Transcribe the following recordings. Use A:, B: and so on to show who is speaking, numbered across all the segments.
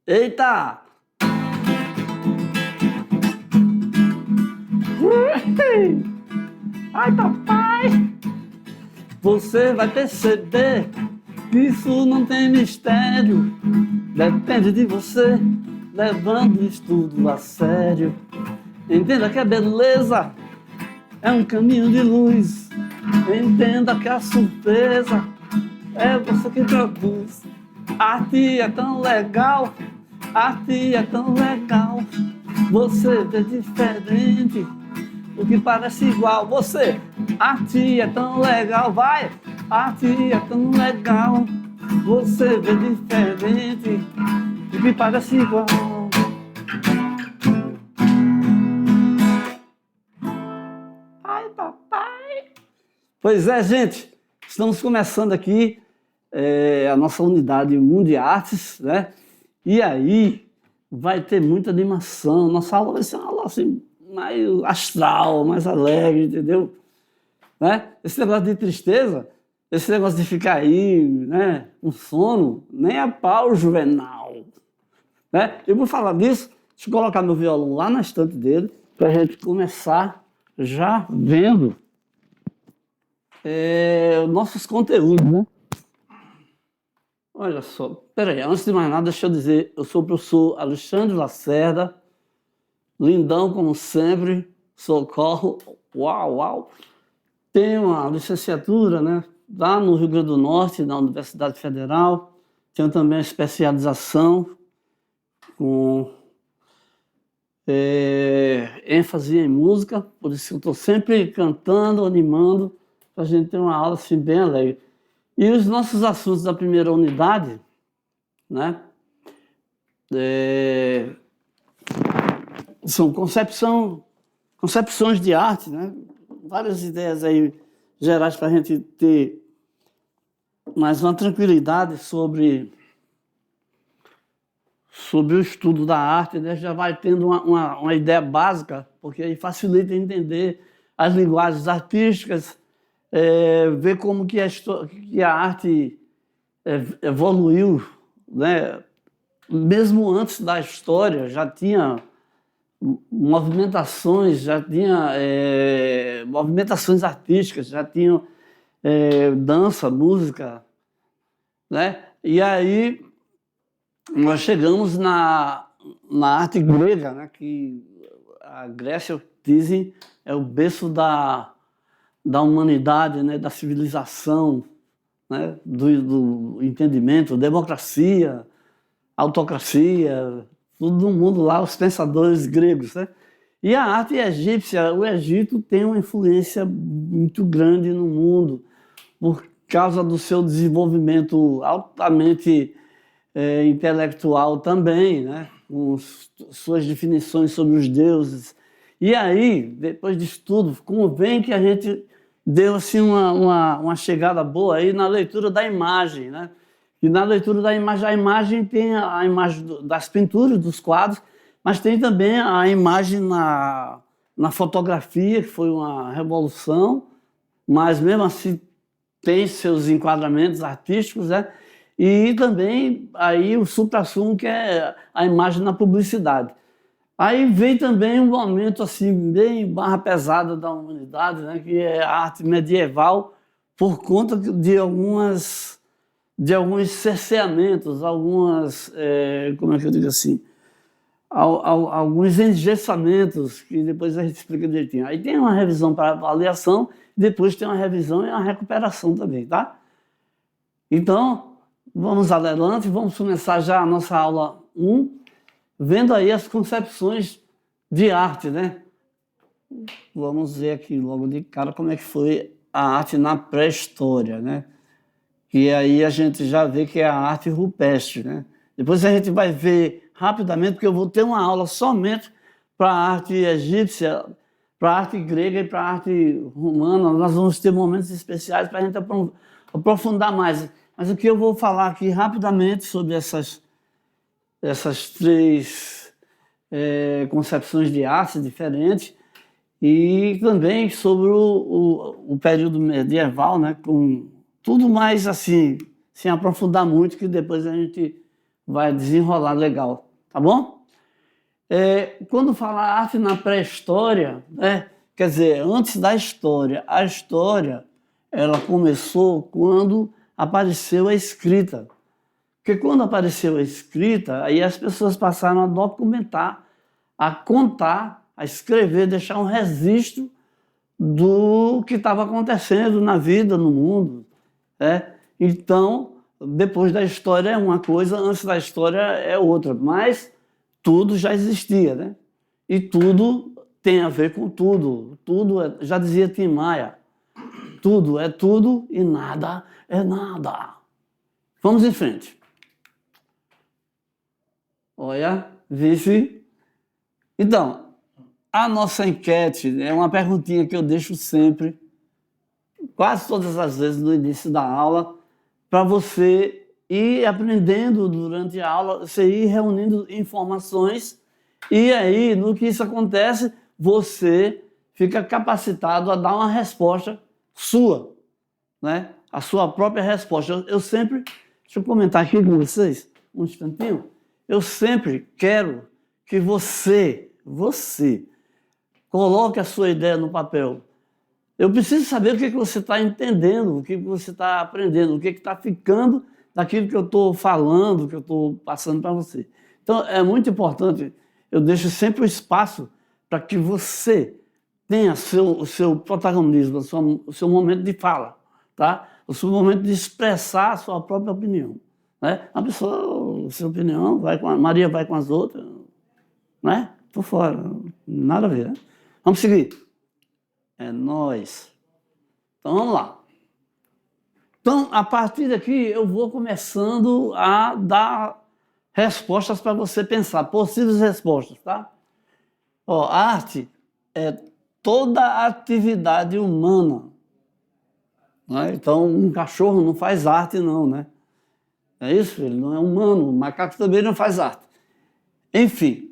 A: Eita! Ai, papai! Você vai perceber que isso não tem mistério. Depende de você, levando o estudo a sério. Entenda que a beleza é um caminho de luz. Entenda que a surpresa é você que produz. Arte é tão legal, arte é tão legal. Você vê diferente, o que parece igual. Você, arte é tão legal, vai. Arte é tão legal. Você vê diferente, o que parece igual. Ai, papai. Pois é, gente, estamos começando aqui a nossa unidade 1 de artes, né? E aí vai ter muita animação. Nossa aula vai ser uma aula assim, mais astral, mais alegre, entendeu? Né? Esse negócio de tristeza, esse negócio de ficar aí, né, com sono, nem a pau, Juvenal. Né? Eu vou falar disso, deixa eu colocar meu violão lá na estante dele, para a gente começar já vendo nossos conteúdos, né? Olha só, peraí, antes de mais nada, deixa eu dizer, eu sou o professor Alexandre Lacerda, lindão como sempre, socorro, uau, uau. Tenho uma licenciatura, né, lá no Rio Grande do Norte, na Universidade Federal, tenho também a especialização com ênfase em música, por isso eu estou sempre cantando, animando, para a gente ter uma aula assim, bem alegre. E os nossos assuntos da primeira unidade, né, são concepções de arte, né, várias ideias aí gerais para a gente ter mais uma tranquilidade sobre o estudo da arte, né, já vai tendo uma ideia básica, porque aí facilita entender as linguagens artísticas, ver como que a arte evoluiu, né? Mesmo antes da história já tinha movimentações, movimentações artísticas, já tinham dança, música, né? E aí nós chegamos na arte grega, né? Que a Grécia, dizem, é o berço da humanidade, né, da civilização, né, do entendimento, democracia, autocracia, tudo no mundo lá, os pensadores gregos, né? E a arte egípcia, o Egito tem uma influência muito grande no mundo, por causa do seu desenvolvimento altamente intelectual também, né, com suas definições sobre os deuses. E aí, depois disso tudo, convém que a gente deu assim, uma chegada boa aí na leitura da imagem, né? E na leitura da imagem, a imagem tem a imagem das pinturas, dos quadros, mas tem também a imagem na fotografia, que foi uma revolução, mas mesmo assim tem seus enquadramentos artísticos, né? E também aí o suprassumo, que é a imagem na publicidade. Aí vem também um momento assim bem barra pesada da humanidade, né, que é a arte medieval, por conta de alguns cerceamentos, como é que eu digo assim, alguns engessamentos, que depois a gente explica direitinho. Aí tem uma revisão para avaliação, depois tem uma revisão e uma recuperação também, tá? Então, vamos adelante, vamos começar já a nossa aula 1, vendo aí as concepções de arte, né? Vamos ver aqui logo de cara como é que foi a arte na pré-história, né? E aí a gente já vê que é a arte rupestre, né? Depois a gente vai ver rapidamente, porque eu vou ter uma aula somente para a arte egípcia, para a arte grega e para a arte romana. Nós vamos ter momentos especiais para a gente aprofundar mais. Mas o que eu vou falar aqui rapidamente sobre essas três concepções de arte diferentes, e também sobre o período medieval, né, com tudo mais assim, sem aprofundar muito, que depois a gente vai desenrolar legal, tá bom? Quando fala arte na pré-história, né, quer dizer, antes da história, a história ela começou quando apareceu a escrita. Porque quando apareceu a escrita, aí as pessoas passaram a documentar, a contar, a escrever, deixar um registro do que estava acontecendo na vida, no mundo. Né? Então, depois da história é uma coisa, antes da história é outra. Mas tudo já existia, né? E tudo tem a ver com tudo. Tudo já dizia Tim Maia, tudo é tudo e nada é nada. Vamos em frente. Olha, vice. Então, a nossa enquete é uma perguntinha que eu deixo sempre, quase todas as vezes no início da aula, para você ir aprendendo durante a aula, você ir reunindo informações e aí, no que isso acontece, você fica capacitado a dar uma resposta sua, né? A sua própria resposta. Eu sempre, deixa eu comentar aqui com vocês, um instantinho, eu sempre quero que você coloque a sua ideia no papel. Eu preciso saber o que você está entendendo, o que você está aprendendo, o que está ficando daquilo que eu estou falando, que eu estou passando para você. Então, é muito importante, eu deixo sempre o espaço para que você tenha o seu protagonismo, o seu momento de fala, tá? O seu momento de expressar a sua própria opinião. Né? A pessoa, a sua opinião, Maria vai com as outras, né? Tô fora, nada a ver, né? Vamos seguir. É nóis. Então, vamos lá. Então, a partir daqui, eu vou começando a dar respostas para você pensar, possíveis respostas, tá? Ó, a arte é toda atividade humana. Né? Então, um cachorro não faz arte, não, né? É isso? Ele não é humano. O macaco também não faz arte. Enfim,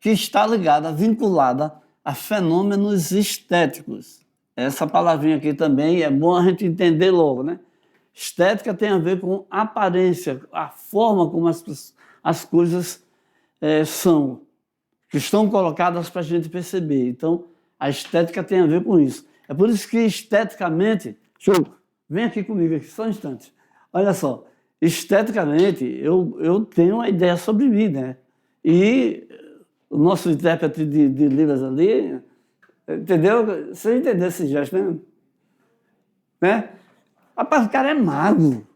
A: que está ligada, vinculada a fenômenos estéticos. Essa palavrinha aqui também é bom a gente entender logo, né? Estética tem a ver com aparência, a forma como as coisas são, que estão colocadas para a gente perceber. Então, a estética tem a ver com isso. É por isso que esteticamente... Vem aqui comigo, aqui, só um instante. Olha só, esteticamente, eu tenho uma ideia sobre mim, né? E o nosso intérprete de Libras ali, entendeu? Você entendeu esse gesto, né? Rapaz, o cara é magro.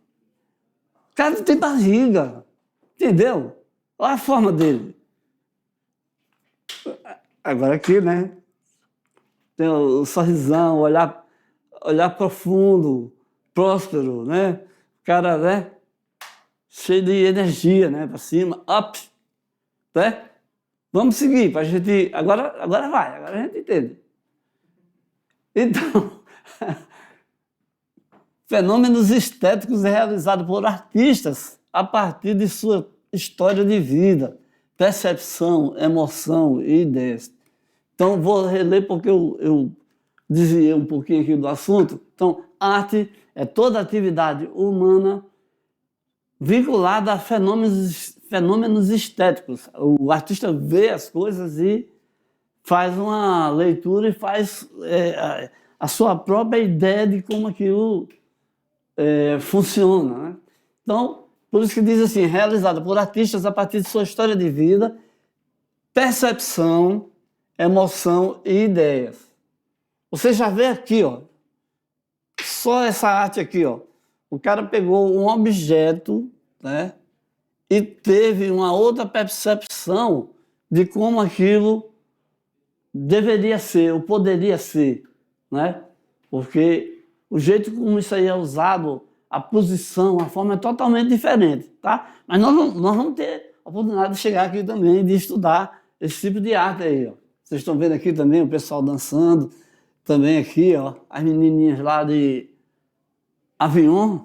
A: O cara não tem barriga. Entendeu? Olha a forma dele. Agora aqui, né? Tem o sorrisão, olhar profundo, próspero, né? O cara, né? Cheio de energia, né? Para cima, up, né? Vamos seguir, para a gente... Agora vai, agora a gente entende. Então, fenômenos estéticos realizados por artistas a partir de sua história de vida, percepção, emoção e ideias. Então, vou reler porque eu desviei um pouquinho aqui do assunto. Então, arte é toda atividade humana vinculada a fenômenos estéticos. O artista vê as coisas e faz uma leitura e faz a sua própria ideia de como aquilo funciona. Né? Então, por isso que diz assim, realizada por artistas a partir de sua história de vida, percepção, emoção e ideias. Você já vê aqui, ó, só essa arte aqui, ó. O cara pegou um objeto, né, e teve uma outra percepção de como aquilo deveria ser, ou poderia ser, né? Porque o jeito como isso aí é usado, a posição, a forma é totalmente diferente, tá? Mas nós vamos ter a oportunidade de chegar aqui também, de estudar esse tipo de arte aí, ó. Vocês estão vendo aqui também o pessoal dançando, também aqui, ó, as menininhas lá de Avignon,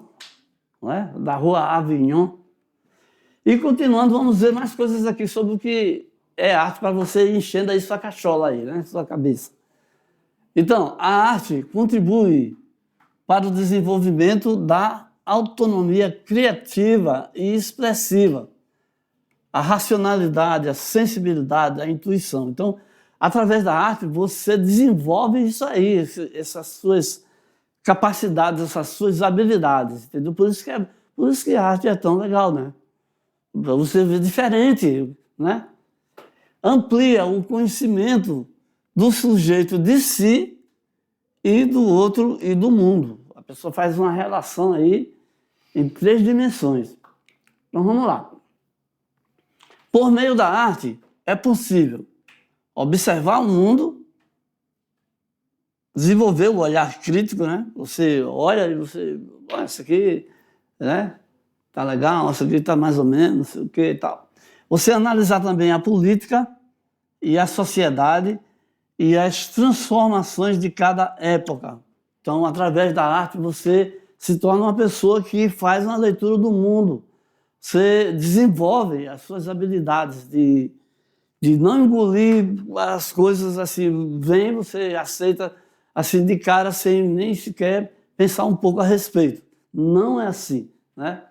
A: não é? Da rua Avignon. E continuando, vamos ver mais coisas aqui sobre o que é arte para você ir enchendo aí sua cachola aí, né? Sua cabeça. Então, a arte contribui para o desenvolvimento da autonomia criativa e expressiva. a racionalidade, a sensibilidade, a intuição. Então, através da arte, você desenvolve isso aí, essas suas capacidades, essas suas habilidades, entendeu? Por isso que a arte é tão legal, né? Para você ver diferente, né? Amplia o conhecimento do sujeito de si e do outro e do mundo. A pessoa faz uma relação aí em 3 dimensões. Então vamos lá. Por meio da arte é possível observar o mundo, desenvolver o olhar crítico, né? Você olha e você, isso aqui, né? Tá legal, isso aqui tá mais ou menos, não sei o que e tal. Você analisar também a política e a sociedade e as transformações de cada época. Então, através da arte, você se torna uma pessoa que faz uma leitura do mundo. Você desenvolve as suas habilidades de não engolir as coisas assim, vem, você aceita assim de cara, sem nem sequer pensar um pouco a respeito. Não é assim, né?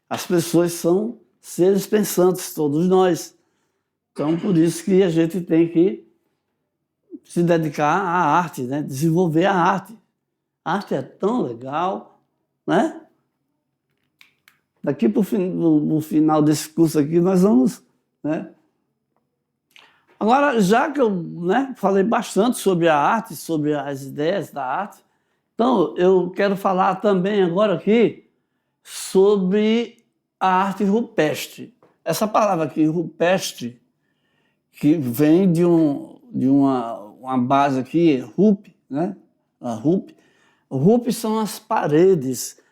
A: As pessoas são seres pensantes, todos nós. Então, por isso que a gente tem que se dedicar à arte, né? Desenvolver a arte. A arte é tão legal, né? Daqui para o final desse curso aqui, nós vamos, né? Agora, já que eu, né, falei bastante sobre a arte, sobre as ideias da arte, então eu quero falar também agora aqui sobre a arte rupestre. Essa palavra aqui, rupestre, que vem de uma base aqui, rup, né? A rup. Rup são as paredes.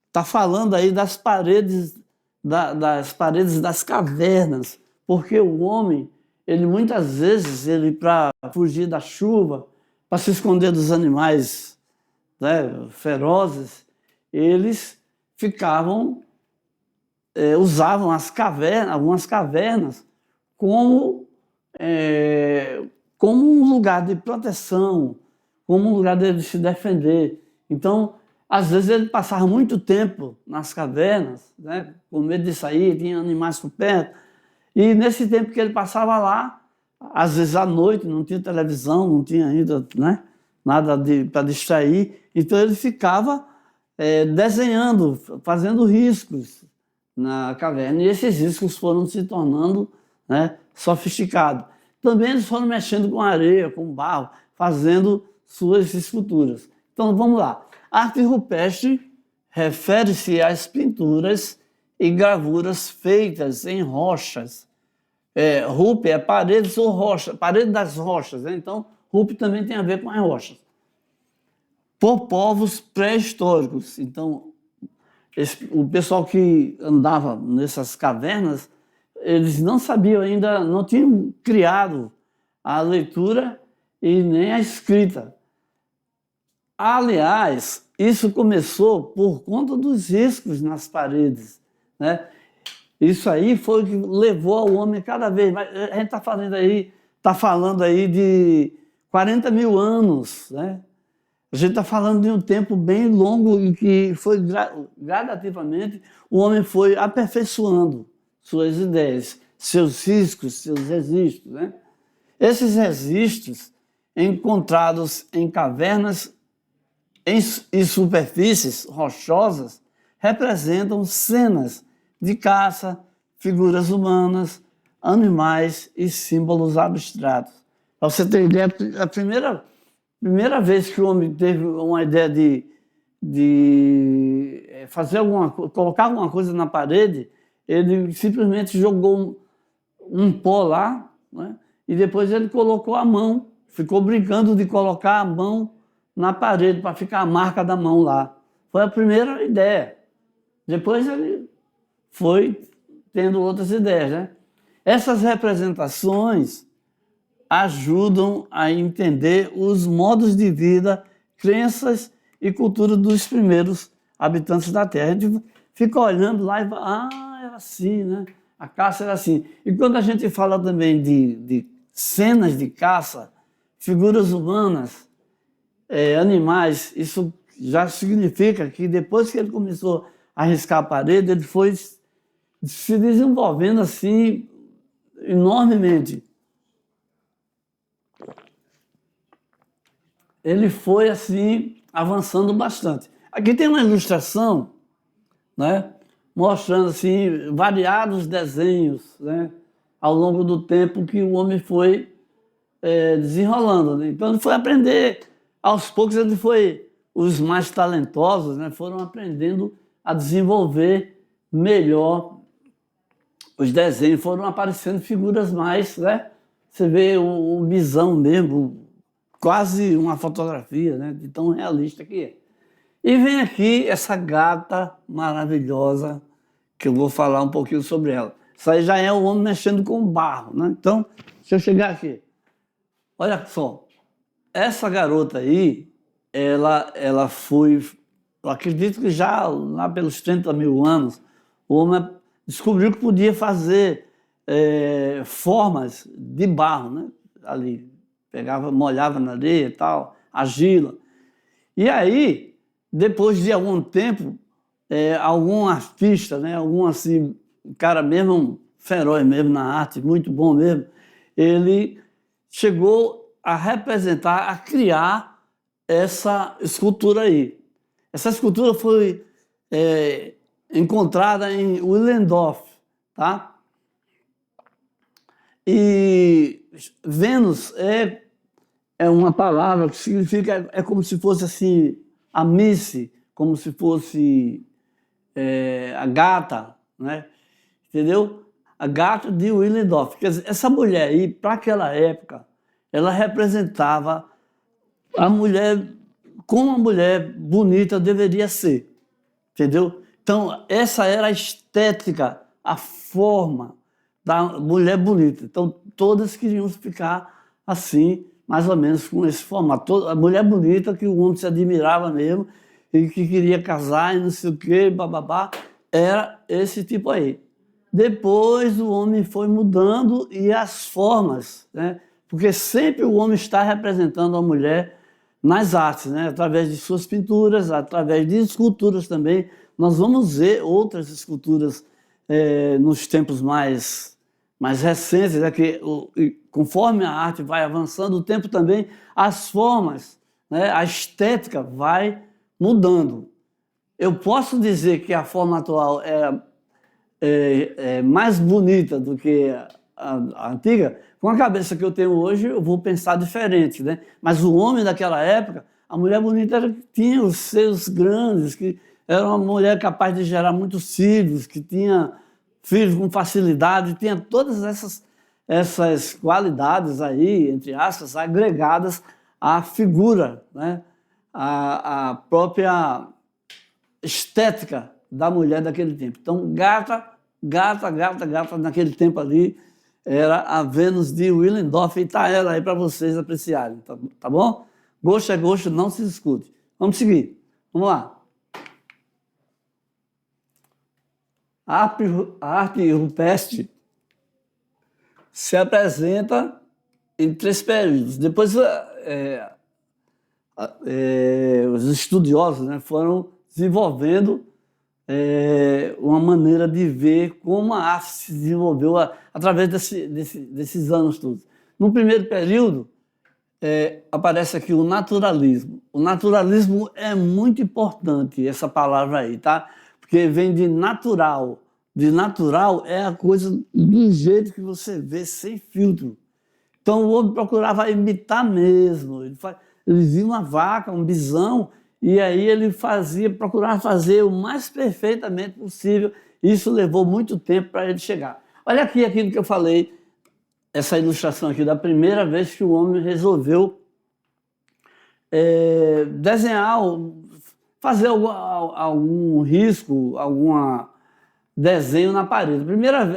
A: Está falando aí das paredes, das paredes das cavernas, porque o homem, ele muitas vezes, ele para fugir da chuva, para se esconder dos animais, né, ferozes, eles ficavam, usavam as cavernas, algumas cavernas como um lugar de proteção, como um lugar de se defender. Então, às vezes ele passava muito tempo nas cavernas, né, com medo de sair, tinha animais por perto, e nesse tempo que ele passava lá, às vezes à noite, não tinha televisão, não tinha ainda, né, nada para distrair, então ele ficava desenhando, fazendo riscos na caverna, e esses riscos foram se tornando, né, sofisticados. Também eles foram mexendo com areia, com barro, fazendo suas esculturas. Então vamos lá. Arte rupestre refere-se às pinturas e gravuras feitas em rochas. Rupe é paredes ou rocha, parede das rochas, né? Então rupe também tem a ver com as rochas. Por povos pré-históricos. Então o pessoal que andava nessas cavernas, eles não sabiam ainda, não tinham criado a leitura e nem a escrita. Aliás, isso começou por conta dos riscos nas paredes, né? Isso aí foi o que levou ao homem cada vez mais. A gente está falando aí de 40 mil anos, né? A gente está falando de um tempo bem longo em que foi gradativamente o homem foi aperfeiçoando suas ideias, seus riscos, seus registros, né? Esses registros encontrados em cavernas e superfícies rochosas representam cenas de caça, figuras humanas, animais e símbolos abstratos. Para você ter ideia, a primeira vez que o homem teve uma ideia de fazer colocar alguma coisa na parede, ele simplesmente jogou um pó lá, né? E depois ele colocou a mão, ficou brincando de colocar a mão na parede para ficar a marca da mão lá. Foi a primeira ideia. Depois ele foi tendo outras ideias, né? Essas representações ajudam a entender os modos de vida, crenças e cultura dos primeiros habitantes da Terra. A gente fica olhando lá e fala, era assim, né? A caça era assim. E quando a gente fala também de cenas de caça, figuras humanas, animais, isso já significa que depois que ele começou a riscar a parede, ele foi se desenvolvendo assim enormemente. Ele foi assim avançando bastante. Aqui tem uma ilustração, né, mostrando assim variados desenhos, né, ao longo do tempo que o homem foi desenrolando, né? Então ele foi aprender, aos poucos ele foi, os mais talentosos, né, foram aprendendo a desenvolver melhor os desenhos, foram aparecendo figuras mais, né? Você vê o bisão mesmo, quase uma fotografia, né, de tão realista que é. E vem aqui essa gata maravilhosa, que eu vou falar um pouquinho sobre ela. Isso aí já é o homem mexendo com barro, né? Então, deixa eu chegar aqui. Olha só, essa garota aí, ela foi, eu acredito que já lá pelos 30 mil anos, o homem descobriu que podia fazer formas de barro, né? Ali, pegava, molhava na areia e tal, argila. E aí, depois de algum tempo, algum artista, né, algum assim, cara mesmo, um feroz mesmo na arte, muito bom mesmo, ele chegou a representar, a criar essa escultura aí. Essa escultura foi encontrada em Willendorf, tá? E Vênus é uma palavra que significa, é como se fosse assim, a Missy, como se fosse a gata, né? Entendeu? A gata de Willendorf. Quer dizer, essa mulher aí, para aquela época, ela representava a mulher como uma mulher bonita deveria ser, entendeu? Então, essa era a estética, a forma da mulher bonita. Então, todas queriam ficar assim, mais ou menos com esse formato. A mulher bonita que o homem se admirava mesmo e que queria casar e não sei o quê, bababá, era esse tipo aí. Depois o homem foi mudando e as formas, né? Porque sempre o homem está representando a mulher nas artes, né? Através de suas pinturas, através de esculturas também. Nós vamos ver outras esculturas nos tempos mais recentes, né? Que conforme a arte vai avançando, o tempo também, as formas, né? A estética vai mudando. Eu posso dizer que a forma atual é mais bonita do que a antiga. Com a cabeça que eu tenho hoje, eu vou pensar diferente, né? Mas o homem daquela época, a mulher bonita tinha os seios grandes, que era uma mulher capaz de gerar muitos filhos, que tinha filhos com facilidade, tinha todas essas qualidades aí, entre aspas, agregadas à figura, né? A própria estética da mulher daquele tempo. Então, gata, naquele tempo ali, era a Vênus de Willendorf, e está ela aí para vocês apreciarem, tá bom? Gosto é gosto, não se discute. Vamos seguir, vamos lá. A arte rupestre se apresenta em 3 períodos. Depois, os estudiosos, né, foram desenvolvendo uma maneira de ver como a arte se desenvolveu através desses anos todos. No primeiro período, aparece aqui o naturalismo. O naturalismo é muito importante, essa palavra aí, tá? Porque vem de natural. De natural é a coisa do jeito que você vê, sem filtro. Então o homem procurava imitar mesmo. Ele via uma vaca, um bisão, e aí ele procurava fazer o mais perfeitamente possível. Isso levou muito tempo para ele chegar. Olha aqui aquilo que eu falei, essa ilustração aqui, da primeira vez que o homem resolveu desenhar, fazer algum risco, algum desenho na parede.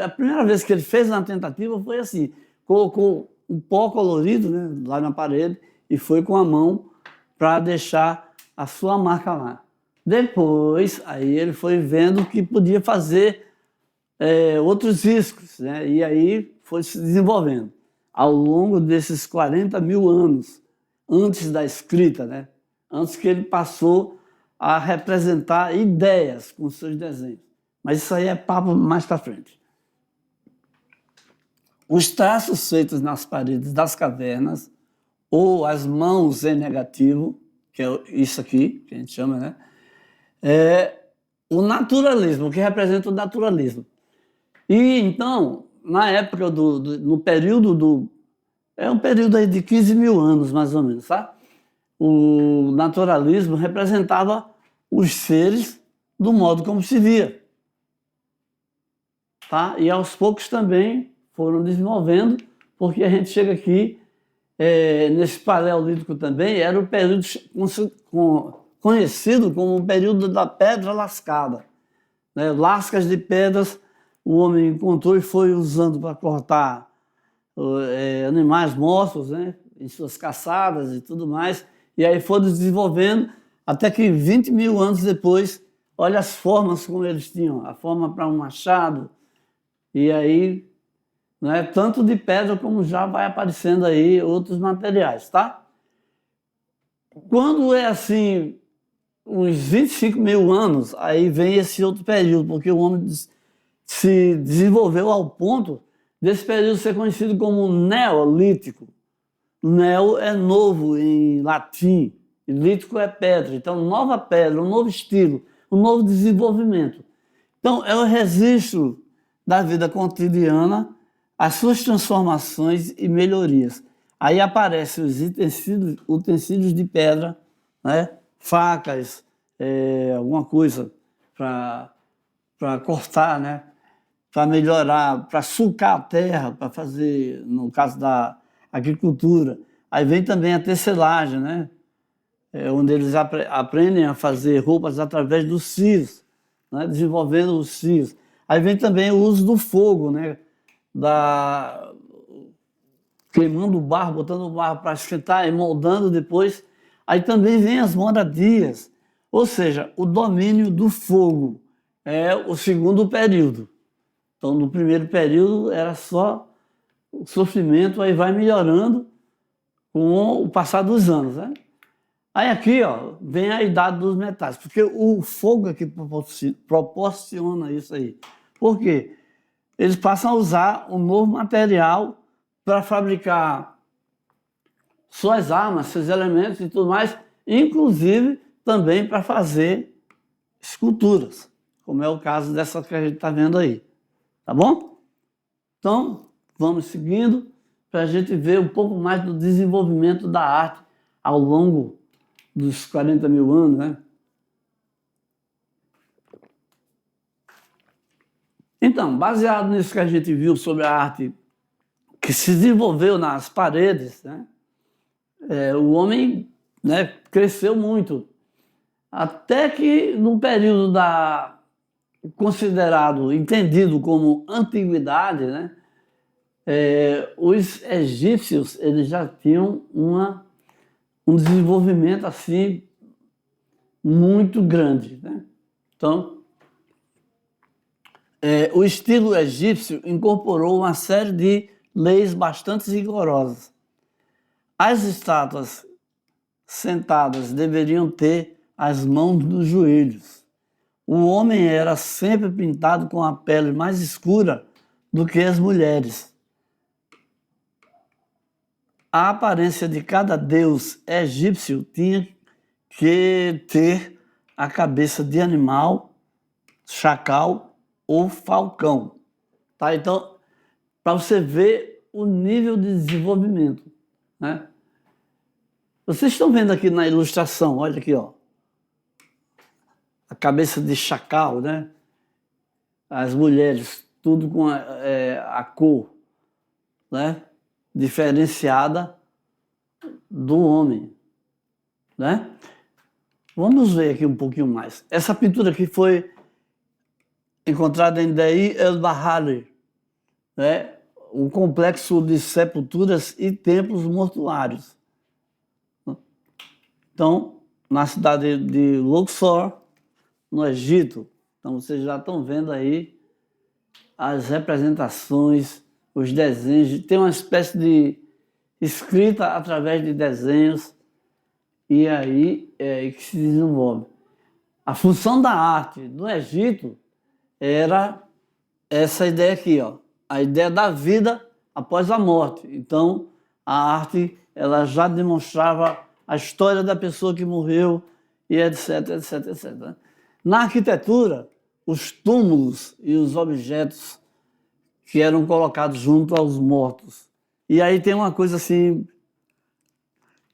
A: A primeira vez que ele fez uma tentativa foi assim, colocou um pó colorido, né, lá na parede e foi com a mão para deixar a sua marca lá. Depois, aí ele foi vendo que podia fazer outros riscos, né, e aí foi se desenvolvendo. Ao longo desses 40 mil anos, antes da escrita, né, antes que ele passou a representar ideias com seus desenhos. Mas isso aí é papo mais para frente. Os traços feitos nas paredes das cavernas, ou as mãos em negativo, que é isso aqui, que a gente chama, né? É o naturalismo, que representa o naturalismo. E então, na época no período é um período aí de 15 mil anos, mais ou menos, tá? O naturalismo representava os seres do modo como se via, tá? E aos poucos também foram desenvolvendo, porque a gente chega aqui, nesse paleolítico também, era o período conhecido como o período da pedra lascada, né? Lascas de pedras o homem encontrou e foi usando para cortar animais mortos, né? Em suas caçadas e tudo mais, e aí foram desenvolvendo até que 20 mil anos depois, olha as formas como eles tinham, a forma para um machado, e aí, né, tanto de pedra como já vai aparecendo aí outros materiais, tá? Quando é assim, uns 25 mil anos, aí vem esse outro período, porque o homem se desenvolveu ao ponto desse período ser conhecido como neolítico. Neo é novo em latim, e lítico é pedra. Então, nova pedra, um novo estilo, um novo desenvolvimento. Então, é o registro da vida cotidiana, as suas transformações e melhorias. Aí aparecem os utensílios de pedra, né? Facas, alguma coisa para cortar, né? Para melhorar, para sulcar a terra, para fazer, no caso da agricultura. Aí vem também a tecelagem, né? Onde eles aprendem a fazer roupas através dos fios, né? Desenvolvendo os fios. Aí vem também o uso do fogo, né? Queimando o barro, botando o barro para esquentar e moldando depois. Aí também vem as moradias, ou seja, o domínio do fogo é o segundo período. Então, no primeiro período era só o sofrimento, aí vai melhorando com o passar dos anos, né? Aí aqui, ó, vem a idade dos metais, porque o fogo é que proporciona isso aí. Por quê? Eles passam a usar um novo material para fabricar suas armas, seus elementos e tudo mais, inclusive também para fazer esculturas, como é o caso dessa que a gente está vendo aí. Tá bom? Então, vamos seguindo para a gente ver um pouco mais do desenvolvimento da arte ao longo dos 40 mil anos, né? Então, baseado nisso que a gente viu sobre a arte que se desenvolveu nas paredes, né? O homem, né, cresceu muito. Até que no período considerado, entendido como antiguidade, né? Os egípcios eles já tinham um desenvolvimento assim muito grande, né? Então, o estilo egípcio incorporou uma série de leis bastante rigorosas. As estátuas sentadas deveriam ter as mãos nos joelhos. O homem era sempre pintado com a pele mais escura do que as mulheres. A aparência de cada deus egípcio tinha que ter a cabeça de animal, chacal ou falcão. Tá? Então, para você ver o nível de desenvolvimento, né? Vocês estão vendo aqui na ilustração, olha aqui, ó, a cabeça de chacal, né? As mulheres, tudo com a cor, né? Diferenciada do homem, né? Vamos ver aqui um pouquinho mais. Essa pintura aqui foi encontrada em Deir el-Bahari, né? Um complexo de sepulturas e templos mortuários. Então, na cidade de Luxor, no Egito. Então, vocês já estão vendo aí as representações, os desenhos. Tem uma espécie de escrita através de desenhos e aí que se desenvolve. A função da arte no Egito era essa ideia aqui, ó, a ideia da vida após a morte. Então, a arte ela já demonstrava a história da pessoa que morreu e etc, etc, etc. Na arquitetura, os túmulos e os objetos que eram colocados junto aos mortos. E aí tem uma coisa assim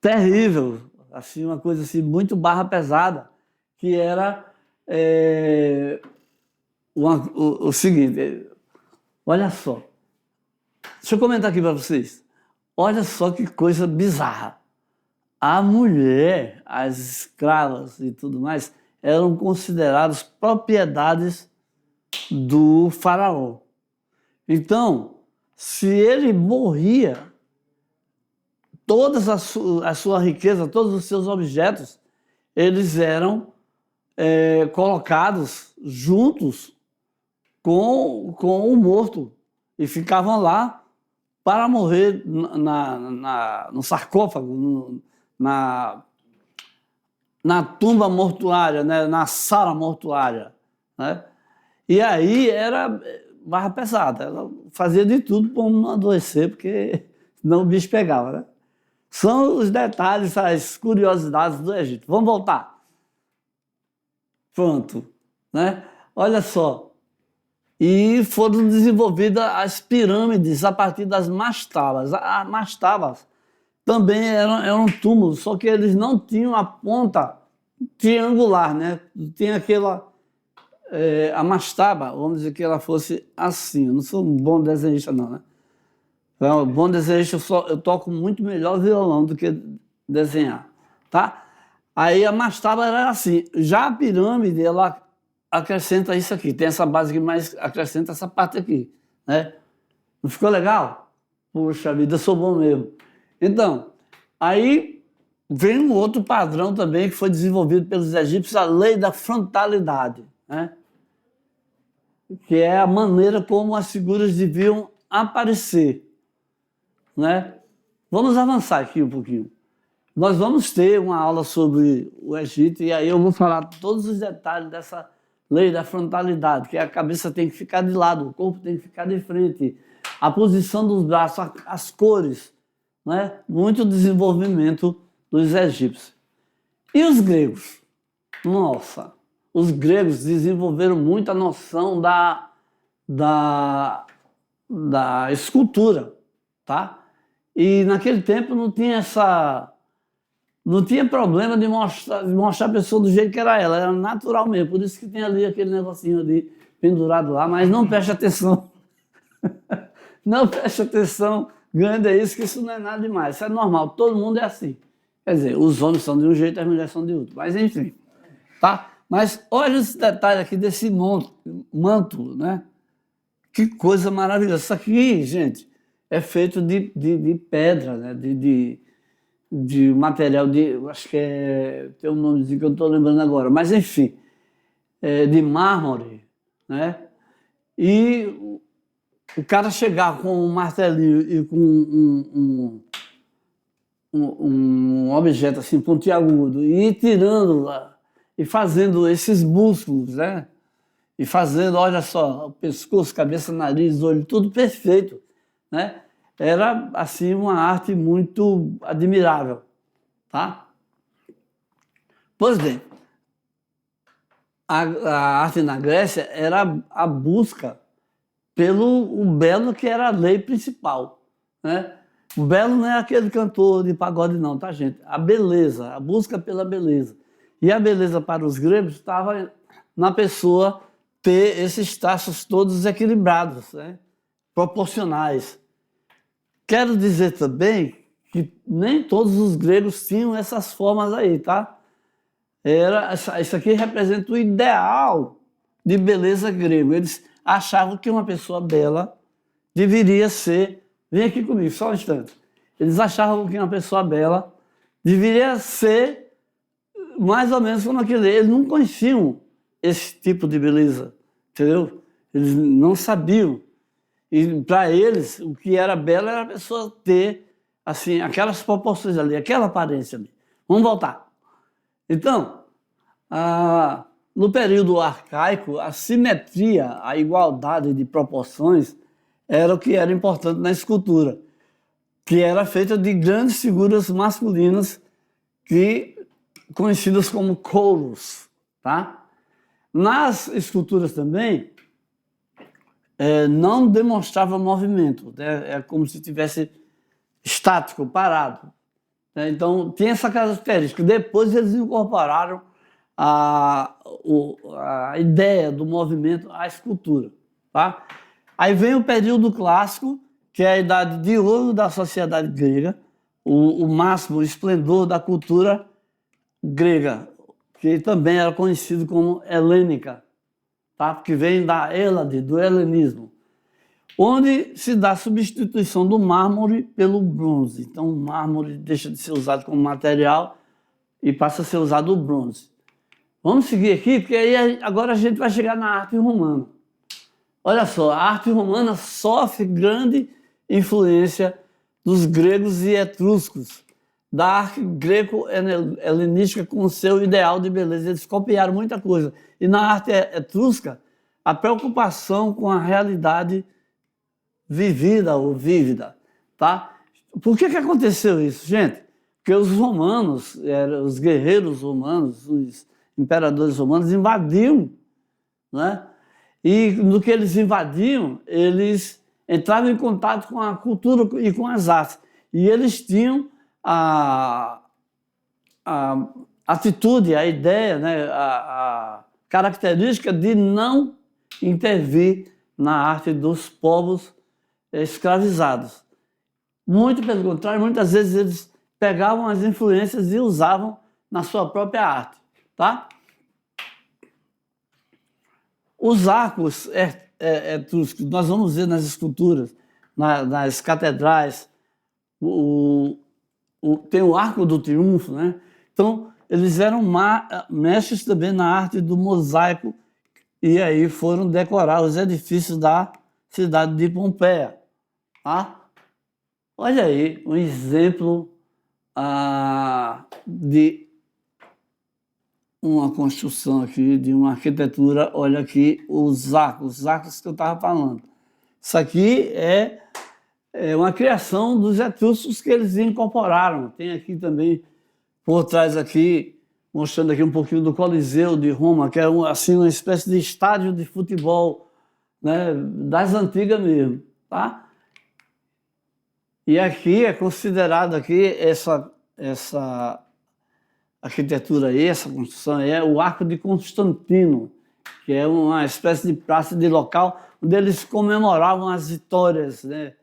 A: terrível, assim, uma coisa assim muito barra pesada, que era o seguinte, olha só, deixa eu comentar aqui para vocês, olha só que coisa bizarra. A mulher, as escravas e tudo mais, eram consideradas propriedades do faraó. Então, se ele morria, toda a sua riqueza, todos os seus objetos, eles eram colocados juntos com o morto e ficavam lá para morrer no sarcófago, na tumba mortuária, né? Na sala mortuária, né? E aí era barra pesada, ela fazia de tudo para não adoecer, porque senão o bicho pegava, né? São os detalhes, as curiosidades do Egito. Vamos voltar. Pronto, né? Olha só. E foram desenvolvidas as pirâmides a partir das mastabas. As mastabas também eram túmulos, só que eles não tinham a ponta triangular, né? Tinha aquela... a mastaba, vamos dizer que ela fosse assim. Eu não sou um bom desenhista, não, né? Então, bom desenhista, eu toco muito melhor violão do que desenhar, tá? Aí a mastaba era assim. Já a pirâmide, ela acrescenta isso aqui. Tem essa base aqui, mas acrescenta essa parte aqui, né? Não ficou legal? Puxa vida, eu sou bom mesmo. Então, aí vem um outro padrão também que foi desenvolvido pelos egípcios, a lei da frontalidade, né? Que é a maneira como as figuras deviam aparecer, né? Vamos avançar aqui um pouquinho. Nós vamos ter uma aula sobre o Egito e aí eu vou falar todos os detalhes dessa lei da frontalidade, que a cabeça tem que ficar de lado, o corpo tem que ficar de frente, a posição dos braços, as cores, né? Muito desenvolvimento dos egípcios. E os gregos? Nossa, os gregos desenvolveram muito a noção da escultura, tá? E naquele tempo não tinha problema de mostrar a pessoa do jeito que era natural mesmo. Por isso que tem ali aquele negocinho ali pendurado lá, mas não preste atenção. Não preste atenção, grande é isso, que isso não é nada demais. Isso é normal, todo mundo é assim. Quer dizer, os homens são de um jeito, as mulheres são de outro. Mas enfim, tá? Mas olha esse detalhe aqui desse manto, né? Que coisa maravilhosa. Isso aqui, gente, é feito de pedra, né? De material acho que tem um nomezinho que eu não estou lembrando agora, mas enfim, de mármore, né? E o cara chegar com um martelinho e com um objeto assim pontiagudo e ir tirando lá e fazendo esses músculos, né? E fazendo, olha só, o pescoço, cabeça, nariz, olho, tudo perfeito, né? Era, assim, uma arte muito admirável, tá? Pois bem, a arte na Grécia era a busca pelo o belo, que era a lei principal, né? O belo não é aquele cantor de pagode não, tá, gente? A beleza, a busca pela beleza. E a beleza para os gregos estava na pessoa ter esses traços todos equilibrados, né? Proporcionais. Quero dizer também que nem todos os gregos tinham essas formas aí, tá? Isso aqui representa o ideal de beleza grego. Eles achavam que uma pessoa bela deveria ser... Vem aqui comigo, só um instante. Eles achavam que uma pessoa bela deveria ser mais ou menos como aquele. Eles não conheciam esse tipo de beleza, entendeu? Eles não sabiam. E para eles, o que era belo era a pessoa ter, assim, aquelas proporções ali, aquela aparência ali. Vamos voltar. Então, no período arcaico, a simetria, a igualdade de proporções era o que era importante na escultura, que era feita de grandes figuras masculinas conhecidas como coros, tá? Nas esculturas também, não demonstrava movimento, né? É como se estivesse estático, parado. Né? Então, tinha essa característica. Depois eles incorporaram a ideia do movimento à escultura. Tá? Aí vem o período clássico, que é a idade de ouro da sociedade grega, o máximo esplendor da cultura grega, que também era conhecido como helênica, tá? Que vem da Hélade, do helenismo, onde se dá a substituição do mármore pelo bronze. Então, o mármore deixa de ser usado como material e passa a ser usado o bronze. Vamos seguir aqui, porque aí agora a gente vai chegar na arte romana. Olha só, a arte romana sofre grande influência dos gregos e etruscos, da arte greco-helenística com seu ideal de beleza. Eles copiaram muita coisa. E na arte etrusca, a preocupação com a realidade vivida ou vívida. Tá? Por que aconteceu isso, gente? Porque os romanos, os guerreiros romanos, os imperadores romanos invadiam, né? E no que eles invadiam, eles entravam em contato com a cultura e com as artes. E eles tinham a atitude, a ideia, né, a característica de não intervir na arte dos povos escravizados. Muito pelo contrário, muitas vezes eles pegavam as influências e usavam na sua própria arte. Tá? Os arcos etruscos, nós vamos ver nas esculturas, nas catedrais, tem o Arco do Triunfo, né? Então, eles eram mestres também na arte do mosaico e aí foram decorar os edifícios da cidade de Pompeia. Tá? Olha aí um exemplo de uma construção aqui, de uma arquitetura. Olha aqui os arcos que eu estava falando. Isso aqui é uma criação dos etruscos que eles incorporaram. Tem aqui também, por trás aqui, mostrando aqui um pouquinho do Coliseu de Roma, que é assim, uma espécie de estádio de futebol, né, das antigas mesmo. Tá? E aqui é considerado aqui essa arquitetura aí, essa construção aí, é o Arco de Constantino, que é uma espécie de praça de local onde eles comemoravam as vitórias, né?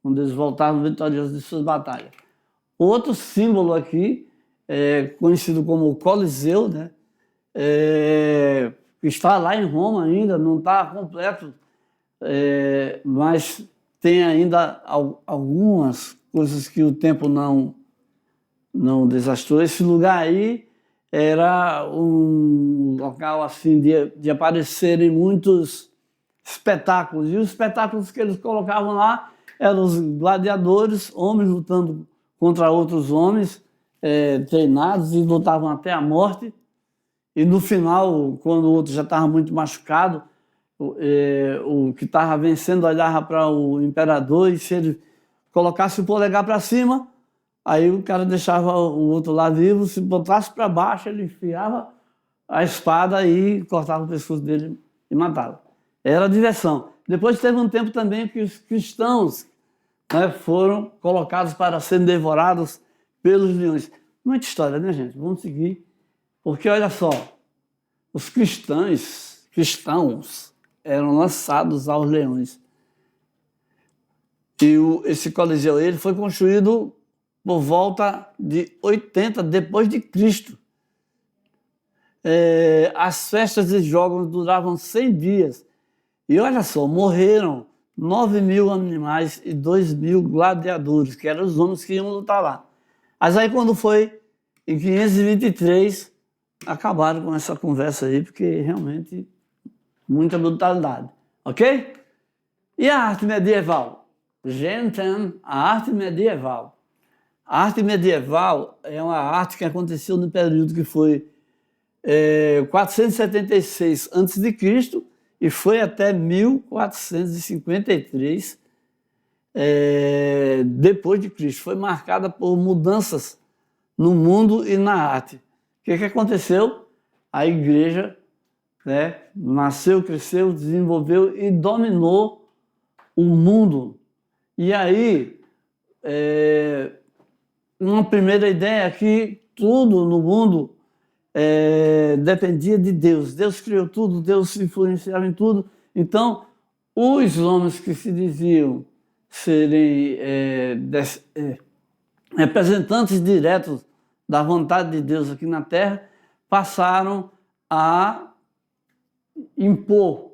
A: Quando eles voltavam vitoriosos de suas batalhas. Outro símbolo aqui, conhecido como o Coliseu, né? Que está lá em Roma ainda, não está completo, mas tem ainda algumas coisas que o tempo não desastrou. Esse lugar aí era um local assim de aparecerem muitos espetáculos. E os espetáculos que eles colocavam lá eram os gladiadores, homens lutando contra outros homens, treinados e lutavam até a morte. E no final, quando o outro já estava muito machucado, o que estava vencendo olhava para o imperador e se ele colocasse o polegar para cima, aí o cara deixava o outro lá vivo, se botasse para baixo, ele enfiava a espada e cortava o pescoço dele e matava. Era diversão. Depois teve um tempo também que os cristãos, né, foram colocados para serem devorados pelos leões. Muita história, né, gente? Vamos seguir. Porque, olha só, os cristãos eram lançados aos leões. E esse coliseu ele foi construído por volta de 80 depois de Cristo. As festas e jogos duravam 100 dias. E olha só, morreram 9.000 animais e 2.000 gladiadores, que eram os homens que iam lutar lá. Mas aí quando foi em 523, acabaram com essa conversa aí, porque realmente muita brutalidade. Ok? E a arte medieval? Gente, a arte medieval. A arte medieval é uma arte que aconteceu no período que foi 476 a.C. e foi até 1453 depois de Cristo. Foi marcada por mudanças no mundo e na arte. O que aconteceu? A igreja, né, nasceu, cresceu, desenvolveu e dominou o mundo. E aí, uma primeira ideia é que tudo no mundo dependia de Deus. Deus criou tudo, Deus influenciava em tudo. Então, os homens que se diziam serem representantes diretos da vontade de Deus aqui na Terra, passaram a impor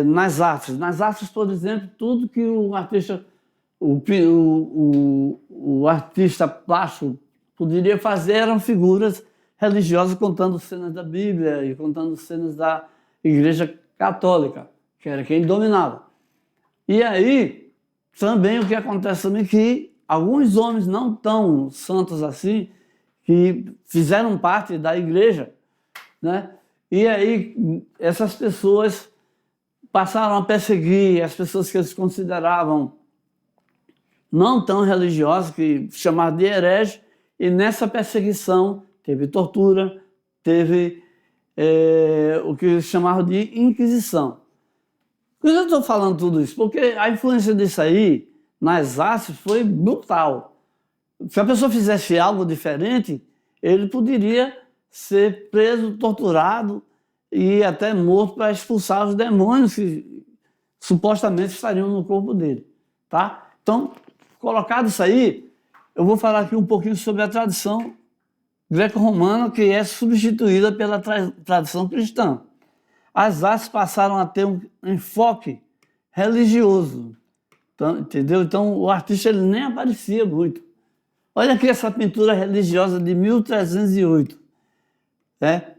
A: nas artes. Nas artes, por exemplo, tudo que o artista plástico poderia fazer eram figuras religiosas contando cenas da Bíblia e contando cenas da Igreja Católica, que era quem dominava. E aí, também o que acontece também é que alguns homens não tão santos assim, que fizeram parte da igreja, né? E aí essas pessoas passaram a perseguir as pessoas que eles consideravam não tão religiosas, que chamavam de herege, e nessa perseguição teve tortura, teve o que eles chamavam de Inquisição. Por que eu estou falando tudo isso? Porque a influência disso aí nas artes foi brutal. Se a pessoa fizesse algo diferente, ele poderia ser preso, torturado e até morto para expulsar os demônios que supostamente estariam no corpo dele. Tá? Então, colocado isso aí, eu vou falar aqui um pouquinho sobre a tradição greco-romana, que é substituída pela tradição cristã. As artes passaram a ter um enfoque religioso, então, entendeu? Então o artista ele nem aparecia muito. Olha aqui essa pintura religiosa de 1308, né?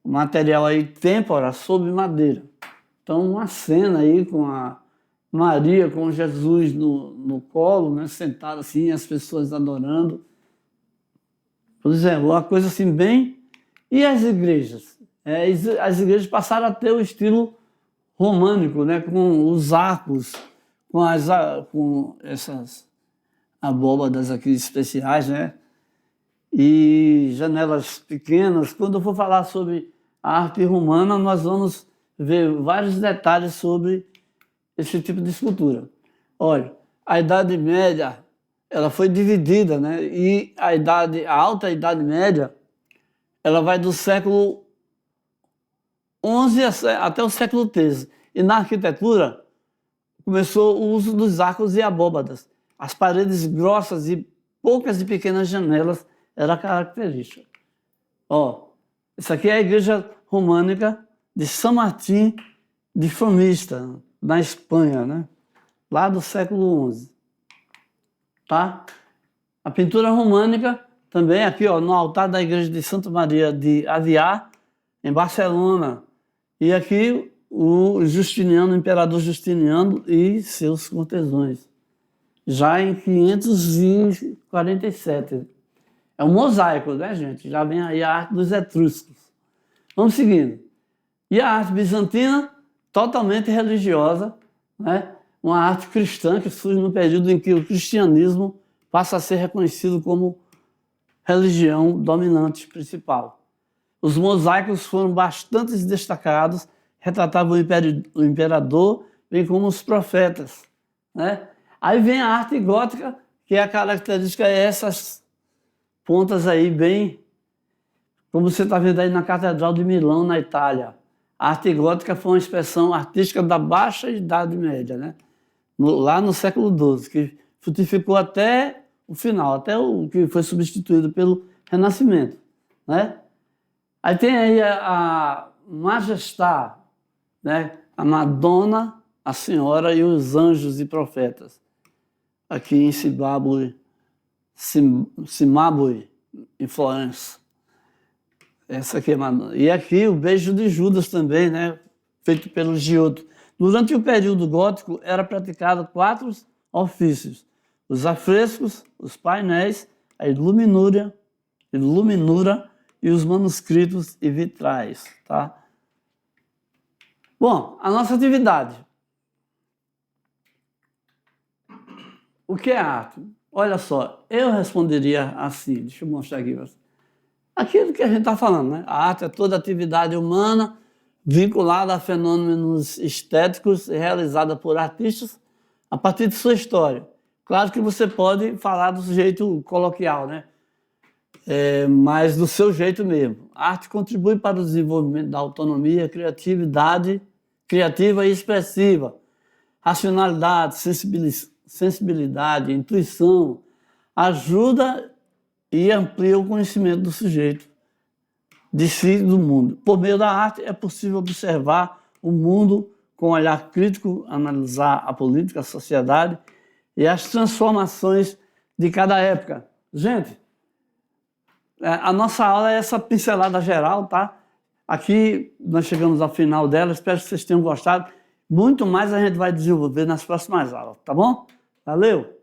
A: O material aí têmpora sobre madeira. Então uma cena aí com a Maria com Jesus no colo, né? Sentada assim, as pessoas adorando. Por exemplo, uma coisa assim bem... E as igrejas? As igrejas passaram a ter o estilo românico, né? Com os arcos, com essas abóbadas aqui especiais, né? E janelas pequenas. Quando eu for falar sobre a arte romana, nós vamos ver vários detalhes sobre esse tipo de escultura. Olha, a Idade Média, ela foi dividida, né? E a Alta Idade Média, ela vai do século XI até o século XIII. E na arquitetura, começou o uso dos arcos e abóbadas. As paredes grossas e poucas e pequenas janelas era característica. Ó, isso aqui é a igreja românica de São Martim de Fomista, na Espanha, né? Lá do século XI. Tá? A pintura românica também aqui, ó, no altar da igreja de Santa Maria de Aviá, em Barcelona. E aqui o Justiniano, o imperador Justiniano e seus cortesãos, já em 547. É um mosaico, né, gente? Já vem aí a arte dos etruscos. Vamos seguindo. E a arte bizantina, totalmente religiosa, né? Uma arte cristã que surge no período em que o cristianismo passa a ser reconhecido como religião dominante principal. Os mosaicos foram bastante destacados, retratavam o imperador, bem como os profetas, né? Aí vem a arte gótica, que a característica é essas pontas aí bem, como você está vendo aí na Catedral de Milão, na Itália. A arte gótica foi uma expressão artística da Baixa Idade Média, né? Lá no século XII, que frutificou até o final, até o que foi substituído pelo Renascimento, né? Aí tem aí a Majestá, né? A Madonna, a Senhora e os anjos e profetas. Aqui em Cimabue, em Florença. Essa aqui é Madonna. E aqui o beijo de Judas também, né? Feito pelo Giotto. Durante o período gótico era praticado 4 ofícios: os afrescos, os painéis, a iluminura e os manuscritos e vitrais, tá? Bom, a nossa atividade. O que é arte? Olha só, eu responderia assim, deixa eu mostrar aqui. Aquilo que a gente está falando, né? A arte é toda atividade humana vinculada a fenômenos estéticos e realizada por artistas a partir de sua história. Claro que você pode falar do jeito coloquial, né? Mas do seu jeito mesmo. A arte contribui para o desenvolvimento da autonomia, criatividade, criativa e expressiva, racionalidade, sensibilidade, intuição, ajuda e amplia o conhecimento do sujeito, de si e do mundo. Por meio da arte é possível observar o mundo com um olhar crítico, analisar a política, a sociedade e as transformações de cada época. Gente, a nossa aula é essa pincelada geral, tá? Aqui nós chegamos ao final dela, espero que vocês tenham gostado. Muito mais a gente vai desenvolver nas próximas aulas, tá bom? Valeu!